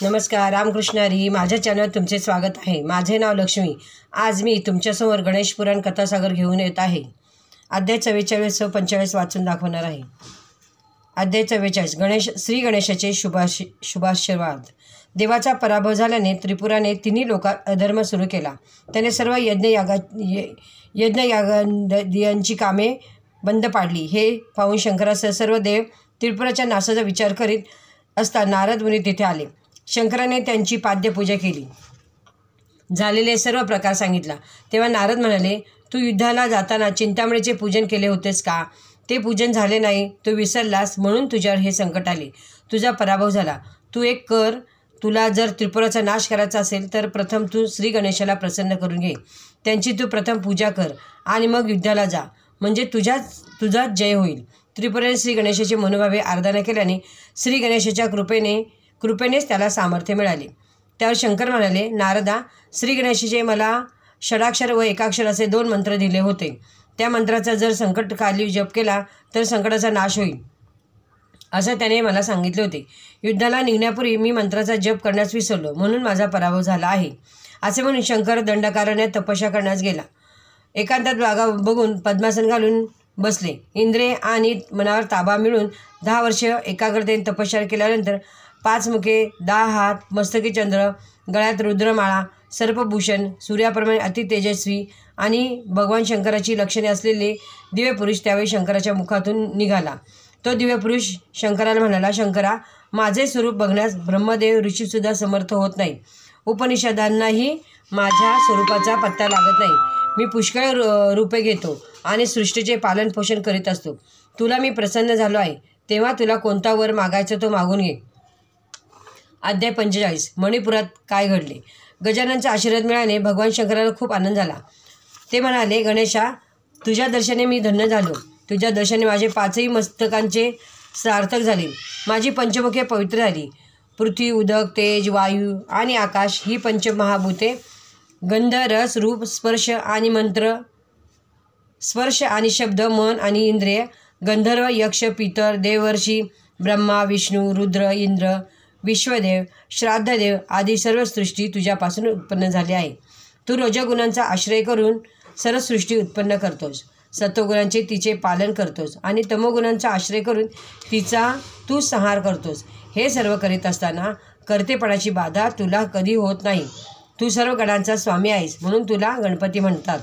नमस्कार, रामकृष्ण हरी. माझ्या चॅनलवर तुमचे स्वागत आहे. माझे नाव लक्ष्मी. आज मी तुमच्यासमोर गणेश पुराण कथासागर घेऊन येत आहे. अध्याय 44 व 45 वाचून दाखवणार आहे. अध्याय 44 श्री गणेशाचे शुभाशीर्वाद. देवाचा पराभव झाल्याने त्रिपुराने तिन्ही लोकात अधर्म सुरू केला. त्याने सर्व यज्ञयागांची कामे बंद पाडली. हे पाहून शंकरासह सर्व देव त्रिपुराच्या नाशाचा विचार करीत असता नारद मुनी तिथे आले. शंकराने त्यांची पाद्यपूजा केली. झालेले सर्व प्रकार सांगितला. तेव्हा नारद म्हणाले, तू युद्धाला जाताना चिंतामणीचे पूजन केले होतेस का? ते पूजन झाले नाही, तू विसरलास, म्हणून तुझ्यावर हे संकट आले. तुझा पराभव झाला. तू एक कर, तुला जर त्रिपुराचा नाश करायचा असेल तर प्रथम तू श्री गणेशाला प्रसन्न करून घे. त्यांची तू प्रथम पूजा कर आणि मग युद्धाला जा, म्हणजे तुझा जय होईल. त्रिपुराने श्री गणेशाची मनोभावे आराधना केल्याने श्री गणेशाच्या कृपेनेच त्याला सामर्थ्य मिळाले. त्यावर शंकर म्हणाले, नारदा, श्री गणेशाचे मला षडाक्षर व एकाक्षर असे 2 मंत्र दिले होते. त्या मंत्राचा जर संकटकाली जप केला तर संकटाचा नाश होईल, असं त्याने मला सांगितले होते. युद्धाला निघण्यापूर्वी मी मंत्राचा जप करण्यास विसरलो, म्हणून माझा पराभव झाला आहे. असे म्हणून शंकर दंडकारण्यात तपस्या करण्यास गेला. एकांतात जागा बघून पद्मासन घालून बसले. इंद्रिय आणि मनावर ताबा मिळून 10 वर्ष एकाग्रतेने तपस्या केल्यानंतर 5 मुखे, 10 हात, मस्तकी चंद्र, गळ्यात रुद्रमाळा, सर्पभूषण, सूर्याप्रमाणे अति तेजस्वी आणि भगवान शंकराची लक्षणे असलेले दिव्य पुरुष त्यावेळी शंकराच्या मुखातून निघाला. तो दिव्य पुरुष शंकराला म्हणाला, शंकरा, माझे स्वरूप बघण्यास ब्रह्मदेव ऋषीसुद्धा समर्थ होत नाही. उपनिषदांनाही माझ्या स्वरूपाचा पत्ता लागत नाही. मी पुष्कळ रूपे घेतो आणि सृष्टीचे पालन पोषण करीत असतो. तुला मी प्रसन्न झालो आहे, तेव्हा तुला कोणता वर मागायचा तो मागून घे. अध्याय 45 मणिपुरात काय घडले. गजाननचा आशीर्वाद मिळाल्याने भगवान शंकराला खूप आनंद झाला. ते म्हणाले, गणेशा, तुझ्या दर्शनाने मी धन्य झालो. तुझ्या दर्शनाने माझे 5ही मस्तकांचे सार्थक झाले. माझी पंचमुखे पवित्र झाली. पृथ्वी, उदक, तेज, वायू आणि आकाश ही पंचमहाभूते, गंध, रस, रूप, स्पर्श आणि मंत्र, स्पर्श आणि शब्द, मन आणि इंद्रिय, गंधर्व, यक्ष, पितर, देवर्षी, ब्रह्मा, विष्णू, रुद्र, इंद्र, विश्वदेव, श्राद्धदेव आदी सर्व सृष्टी तुझ्यापासून उत्पन्न झाली आहे. तू रजोगुणांचा आश्रय करून सर्व सृष्टी उत्पन्न करतोस. सत्वगुणांचे तिचे पालन करतोस आणि तमोगुणांचा आश्रय करून तिचा तू संहार करतोस. हे सर्व करीत असताना कर्तेपणाची बाधा तुला कधी होत नाही. तू सर्व गणांचा स्वामी आहेस, म्हणून तुला गणपती म्हणतात.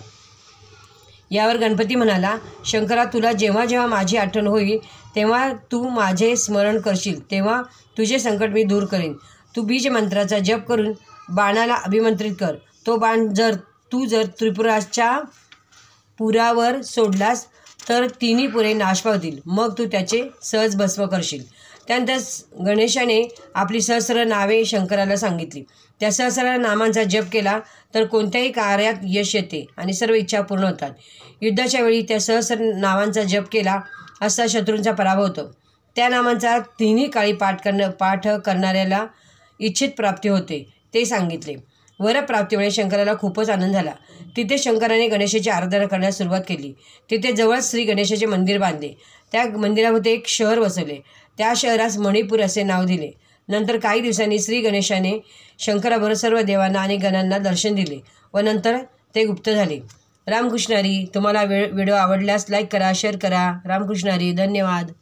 यावर गणपती म्हणाला, शंकरा, तुला जेव्हा जेव्हा माझी आठवण होईल तेव्हा तू माझे स्मरण करशील, तेव्हा तुझे संकट मी दूर करेन. तू बीज मंत्राचा जप करून बाणाला अभिमंत्रित कर. तो बाण जर त्रिपुराच्या पुरावर सोडलास तर तिन्ही पुरे नाश पावतील. मग तू त्याचे सहज भस्म करशील. त्यानंतर गणेशाने आपली सहस्र नावे शंकराला सांगितली. त्या सहस्र नामांचा जप केला तर कोणत्याही कार्यात यश येते आणि सर्व इच्छा पूर्ण होतात. युद्धाच्या वेळी त्या सहस्र नावांचा जप केला असता शत्रूंचा पराभव होतो. त्या नामांचा तिन्ही काळी पाठ करणाऱ्याला इच्छित प्राप्ती होते, ते सांगितले. वरप्राप्तीमुळे शंकराला खूपच आनंद झाला. तिथे शंकराने गणेशाची आराधना करण्यास सुरुवात केली. तिथे जवळच श्री गणेशाचे मंदिर बांधले. त्या मंदिरामध्ये एक शहर वसवले. त्या शहरास मणिपूर असे नाव दिले. नंतर काही दिवसांनी श्री गणेशाने शंकराबरोबर सर्व देवांना आणि गणांना दर्शन दिले व नंतर ते गुप्त झाले. रामकृष्ण हरी. तुम्हाला व्हिडिओ आवडल्यास लाईक करा, शेअर करा. रामकृष्ण हरी. धन्यवाद.